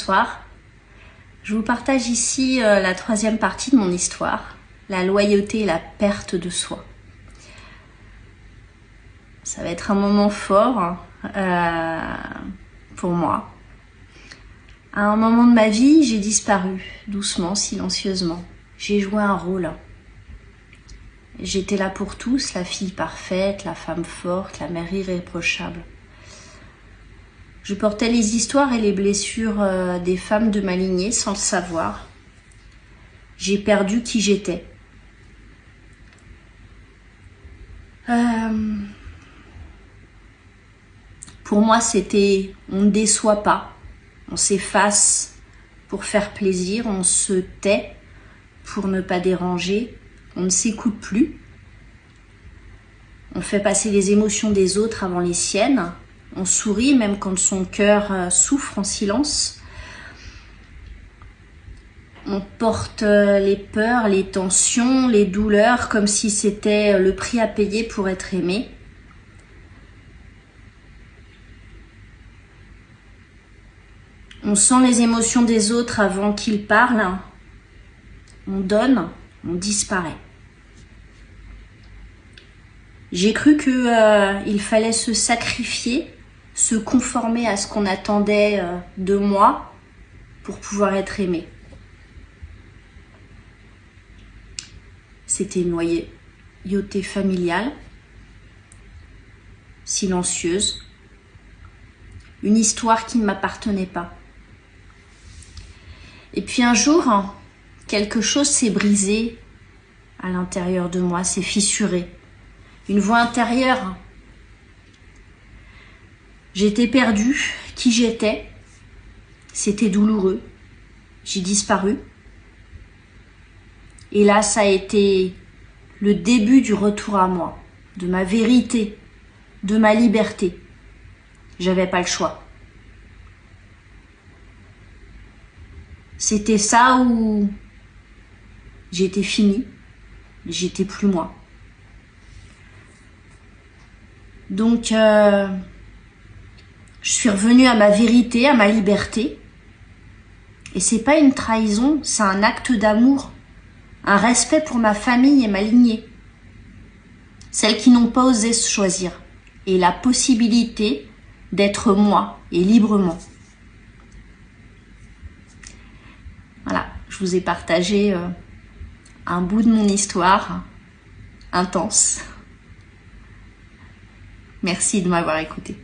bonsoir. Je vous partage ici la troisième partie de mon histoire, la loyauté et la perte de soi. Ça va être un moment fort pour moi. À un moment de ma vie, j'ai disparu, doucement, silencieusement. J'ai joué un rôle. J'étais là pour tous, la fille parfaite, la femme forte, la mère irréprochable. Je portais les histoires et les blessures des femmes de ma lignée sans le savoir. J'ai perdu qui j'étais. Pour moi, c'était on ne déçoit pas, on s'efface pour faire plaisir, on se tait pour ne pas déranger, on ne s'écoute plus. On fait passer les émotions des autres avant les siennes. On sourit même quand son cœur souffre en silence. On porte les peurs, les tensions, les douleurs comme si c'était le prix à payer pour être aimé. On sent les émotions des autres avant qu'ils parlent. On donne, on disparaît. J'ai cru qu'il fallait se sacrifier, se conformer à ce qu'on attendait de moi pour pouvoir être aimé. C'était une loyauté familiale, silencieuse, une histoire qui ne m'appartenait pas. Et puis un jour, quelque chose s'est brisé à l'intérieur de moi, s'est fissuré. Une voix intérieure. J'étais perdue, qui j'étais. C'était douloureux. J'ai disparu. Et là, ça a été le début du retour à moi, de ma vérité, de ma liberté. J'avais pas le choix. C'était ça où j'étais finie, j'étais plus moi. Donc, je suis revenue à ma vérité, à ma liberté. Et c'est pas une trahison, c'est un acte d'amour, un respect pour ma famille et ma lignée. Celles qui n'ont pas osé se choisir. Et la possibilité d'être moi et librement. Voilà, je vous ai partagé un bout de mon histoire intense. Merci de m'avoir écouté.